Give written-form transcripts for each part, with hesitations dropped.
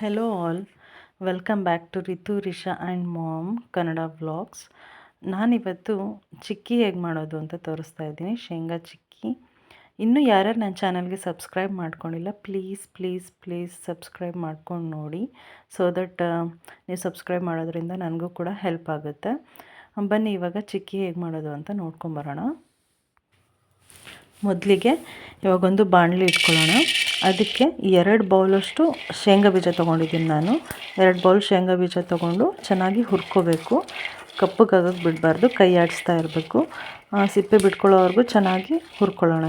Hello all, welcome back to Ritu Risha and mom Kannada vlogs. ನಾನಿವತ್ತು ಚಿಕ್ಕಿ ಹೇಗೆ ಮಾಡೋದು ಅಂತ ತೋರಿಸ್ತಾ ಇದ್ದೀನಿ, ಶೇಂಗಾ ಚಿಕ್ಕಿ. ಇನ್ನೂ ಯಾರ್ಯಾರು ನನ್ನ ಚಾನಲ್ಗೆ ಸಬ್ಸ್ಕ್ರೈಬ್ ಮಾಡ್ಕೊಂಡಿಲ್ಲ, ಪ್ಲೀಸ್ ಸಬ್ಸ್ಕ್ರೈಬ್ ಮಾಡ್ಕೊಂಡು ನೋಡಿ. ಸೊ ದಟ್ ನೀವು ಸಬ್ಸ್ಕ್ರೈಬ್ ಮಾಡೋದ್ರಿಂದ ನನಗೂ ಕೂಡ ಹೆಲ್ಪ್ ಆಗುತ್ತೆ. ಬನ್ನಿ ಇವಾಗ ಚಿಕ್ಕಿ ಹೇಗೆ ಮಾಡೋದು ಅಂತ ನೋಡ್ಕೊಂಬರೋಣ. ಮೊದಲಿಗೆ ಇವಾಗೊಂದು ಬಾಣಲಿ ಇಟ್ಕೊಳ್ಳೋಣ. ಅದಕ್ಕೆ 2 ಬೌಲಷ್ಟು ಶೇಂಗಾ ಬೀಜ ತೊಗೊಂಡಿದ್ದೀನಿ ನಾನು. 2 ಬೌಲ್ ಶೇಂಗಾ ಬೀಜ ತೊಗೊಂಡು ಚೆನ್ನಾಗಿ ಹುರ್ಕೋಬೇಕು. ಕಪ್ಪಗಾಗಕ್ಕೆ ಬಿಡಬಾರ್ದು, ಕೈ ಆಡಿಸ್ತಾ ಇರಬೇಕು. ಸಿಪ್ಪೆ ಬಿಟ್ಕೊಳ್ಳೋವರೆಗೂ ಚೆನ್ನಾಗಿ ಹುರ್ಕೊಳ್ಳೋಣ.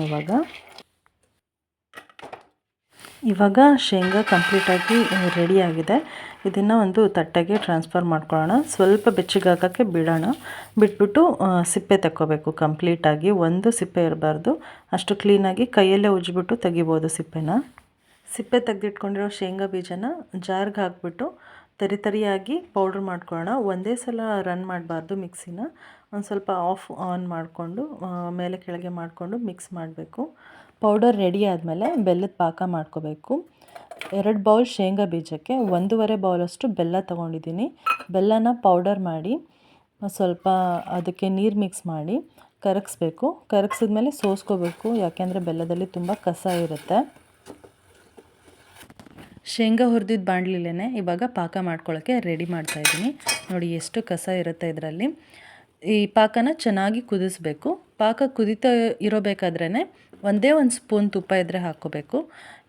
ಇವಾಗ ಶೇಂಗಾ ಕಂಪ್ಲೀಟಾಗಿ ರೆಡಿಯಾಗಿದೆ. ಇದನ್ನು ಒಂದು ತಟ್ಟೆಗೆ ಟ್ರಾನ್ಸ್ಫರ್ ಮಾಡ್ಕೊಳ್ಳೋಣ. ಸ್ವಲ್ಪ ಬೆಚ್ಚಗಾಗೋಕ್ಕೆ ಬಿಡೋಣ. ಬಿಟ್ಬಿಟ್ಟು ಸಿಪ್ಪೆ ತಕ್ಕೋಬೇಕು ಕಂಪ್ಲೀಟಾಗಿ. ಒಂದು ಸಿಪ್ಪೆ ಇರಬಾರ್ದು, ಅಷ್ಟು ಕ್ಲೀನಾಗಿ ಕೈಯಲ್ಲೇ ಉಜ್ಜಿಬಿಟ್ಟು ತೆಗಿಬೋದು ಸಿಪ್ಪೆನ. ಸಿಪ್ಪೆ ತೆಗೆದಿಟ್ಕೊಂಡಿರೋ ಶೇಂಗಾ ಬೀಜನ ಜಾರ್ಗೆ ಹಾಕ್ಬಿಟ್ಟು ತರಿಯಾಗಿ ಪೌಡ್ರ್ ಮಾಡ್ಕೊಳ್ಳೋಣ. ಒಂದೇ ಸಲ ರನ್ ಮಾಡಬಾರ್ದು ಮಿಕ್ಸಿನ. ಒಂದು ಸ್ವಲ್ಪ ಆಫ್ ಆನ್ ಮಾಡಿಕೊಂಡು ಮೇಲೆ ಕೆಳಗೆ ಮಾಡಿಕೊಂಡು ಮಿಕ್ಸ್ ಮಾಡಬೇಕು. ಪೌಡರ್ ರೆಡಿ ಆದಮೇಲೆ ಬೆಲ್ಲದ ಪಾಕ ಮಾಡ್ಕೋಬೇಕು. 2 ಬೌಲ್ ಶೇಂಗಾ ಬೀಜಕ್ಕೆ 1.5 ಬೌಲಷ್ಟು ಬೆಲ್ಲ ತೊಗೊಂಡಿದ್ದೀನಿ. ಬೆಲ್ಲನ ಪೌಡರ್ ಮಾಡಿ ಸ್ವಲ್ಪ ಅದಕ್ಕೆ ನೀರು ಮಿಕ್ಸ್ ಮಾಡಿ ಕರಗಿಸ್ಬೇಕು. ಕರಗಿಸಿದ್ಮೇಲೆ ಸೋಸ್ಕೋಬೇಕು, ಯಾಕೆಂದರೆ ಬೆಲ್ಲದಲ್ಲಿ ತುಂಬ ಕಸ ಇರುತ್ತೆ. ಶೇಂಗಾ ಹುರಿದಿದ್ದ ಬಾಣಲಿಲೇ ಇವಾಗ ಪಾಕ ಮಾಡ್ಕೊಳ್ಳೋಕ್ಕೆ ರೆಡಿ ಮಾಡ್ತಾಯಿದ್ದೀನಿ. ನೋಡಿ ಎಷ್ಟು ಕಸ ಇರುತ್ತೆ ಇದರಲ್ಲಿ. ಈ ಪಾಕನ ಚೆನ್ನಾಗಿ ಕುದಿಸ್ಬೇಕು. ಪಾಕ ಕುದೀತಾ ಇರೋಬೇಕಾದ್ರೇ ಒಂದೇ ಒಂದು ಸ್ಪೂನ್ ತುಪ್ಪ ಇದ್ದರೆ ಹಾಕ್ಕೋಬೇಕು,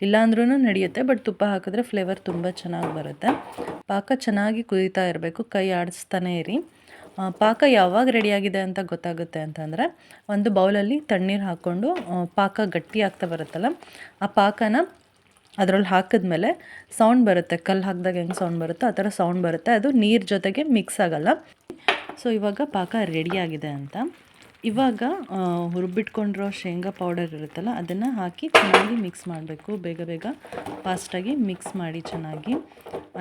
ಇಲ್ಲಾಂದ್ರೂ ನಡೆಯುತ್ತೆ. ಬಟ್ ತುಪ್ಪ ಹಾಕಿದ್ರೆ ಫ್ಲೇವರ್ ತುಂಬ ಚೆನ್ನಾಗಿ ಬರುತ್ತೆ. ಪಾಕ ಚೆನ್ನಾಗಿ ಕುದೀತಾ ಇರಬೇಕು, ಕೈ ಆಡಿಸ್ತಾನೇ ಇರಿ. ಪಾಕ ಯಾವಾಗ ರೆಡಿಯಾಗಿದೆ ಅಂತ ಗೊತ್ತಾಗುತ್ತೆ ಅಂತಂದರೆ, ಒಂದು ಬೌಲಲ್ಲಿ ತಣ್ಣೀರು ಹಾಕ್ಕೊಂಡು ಪಾಕ ಗಟ್ಟಿ ಆಗ್ತಾ ಬರುತ್ತಲ್ಲ, ಆ ಪಾಕನ ಅದರಲ್ಲಿ ಹಾಕಿದ್ಮೇಲೆ ಸೌಂಡ್ ಬರುತ್ತೆ. ಕಲ್ಲು ಹಾಕಿದಾಗ ಹೆಂಗೆ ಸೌಂಡ್ ಬರುತ್ತೋ ಆ ಥರ ಸೌಂಡ್ ಬರುತ್ತೆ. ಅದು ನೀರು ಜೊತೆಗೆ ಮಿಕ್ಸ್ ಆಗೋಲ್ಲ. ಸೊ ಇವಾಗ ಪಾಕ ರೆಡಿಯಾಗಿದೆ ಅಂತ. ಇವಾಗ ಹುರಿಬಿಟ್ಕೊಂಡಿರೋ ಶೇಂಗಾ ಪೌಡರ್ ಇರುತ್ತಲ್ಲ, ಅದನ್ನು ಹಾಕಿ ಚೆನ್ನಾಗಿ ಮಿಕ್ಸ್ ಮಾಡಬೇಕು. ಬೇಗ ಫಾಸ್ಟಾಗಿ ಮಿಕ್ಸ್ ಮಾಡಿ ಚೆನ್ನಾಗಿ.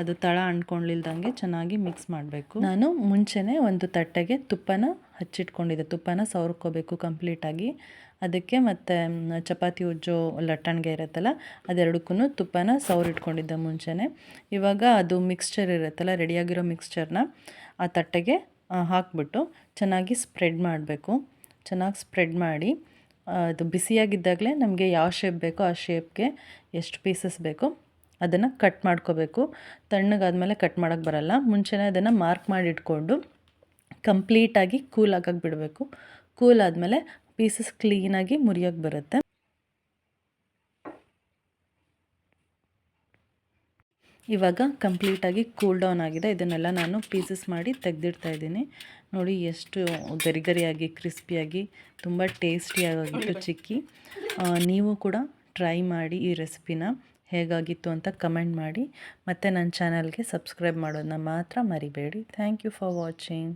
ಅದು ತಳ ಅಂಟ್ಕೊಳ್ಳಿಲ್ದಂಗೆ ಚೆನ್ನಾಗಿ ಮಿಕ್ಸ್ ಮಾಡಬೇಕು. ನಾನು ಮುಂಚೆನೇ ಒಂದು ತಟ್ಟೆಗೆ ತುಪ್ಪನ ಹಚ್ಚಿಟ್ಕೊಂಡಿದ್ದೆ. ತುಪ್ಪನ ಸವರ್ಕೋಬೇಕು ಕಂಪ್ಲೀಟಾಗಿ. ಅದಕ್ಕೆ ಮತ್ತು ಚಪಾತಿ ಉಜ್ಜೋ ಲಟ್ಟಣಿಗೆ ಇರುತ್ತಲ್ಲ, ಅದೆರಡಕ್ಕೂ ತುಪ್ಪನ ಸವರಿಟ್ಕೊಂಡಿದ್ದೆ ಮುಂಚೆನೇ. ಇವಾಗ ಅದು ಮಿಕ್ಸ್ಚರ್ ಇರುತ್ತಲ್ಲ, ರೆಡಿಯಾಗಿರೋ ಮಿಕ್ಸ್ಚರ್ನ ಆ ತಟ್ಟೆಗೆ ಹಾಕ್ಬಿಟ್ಟು ಚೆನ್ನಾಗಿ ಸ್ಪ್ರೆಡ್ ಮಾಡಬೇಕು. ಚೆನ್ನಾಗಿ ಸ್ಪ್ರೆಡ್ ಮಾಡಿ ಅದು ಬಿಸಿಯಾಗಿದ್ದಾಗಲೇ ನಮಗೆ ಯಾವ ಶೇಪ್ ಬೇಕೋ ಆ ಶೇಪ್ಗೆ ಎಷ್ಟು ಪೀಸಸ್ ಬೇಕೋ ಅದನ್ನು ಕಟ್ ಮಾಡ್ಕೋಬೇಕು. ತಣ್ಣಗಾದ್ಮೇಲೆ ಕಟ್ ಮಾಡೋಕ್ಕೆ ಬರಲ್ಲ. ಮುಂಚೆನೇ ಅದನ್ನು ಮಾರ್ಕ್ ಮಾಡಿ ಇಟ್ಕೊಂಡು ಕಂಪ್ಲೀಟಾಗಿ ಕೂಲ್ ಆಗಕ್ಕೆ ಬಿಡಬೇಕು. ಕೂಲ್ ಆದಮೇಲೆ ಪೀಸಸ್ ಕ್ಲೀನಾಗಿ ಮುರಿಯೋಕ್ಕೆ ಬರುತ್ತೆ. ಇವಾಗ ಕಂಪ್ಲೀಟಾಗಿ ಕೂಲ್ ಡೌನ್ ಆಗಿದೆ. ಇದನ್ನೆಲ್ಲ ನಾನು ಪೀಸಸ್ ಮಾಡಿ ತೆಗೆದಿಡ್ತಾಯಿದ್ದೀನಿ. ನೋಡಿ ಎಷ್ಟು ಗರಿಯಾಗಿ ಕ್ರಿಸ್ಪಿಯಾಗಿ ತುಂಬ ಟೇಸ್ಟಿಯಾಗಿತ್ತು ಚಿಕ್ಕಿ. ನೀವು ಕೂಡ ಟ್ರೈ ಮಾಡಿ ಈ ರೆಸಿಪಿನ. ಹೇಗಾಗಿತ್ತು ಅಂತ ಕಮೆಂಟ್ ಮಾಡಿ. ಮತ್ತು ನನ್ನ ಚಾನಲ್ಗೆ ಸಬ್ಸ್ಕ್ರೈಬ್ ಮಾಡೋದನ್ನ ಮಾತ್ರ ಮರಿಬೇಡಿ. Thank you for watching.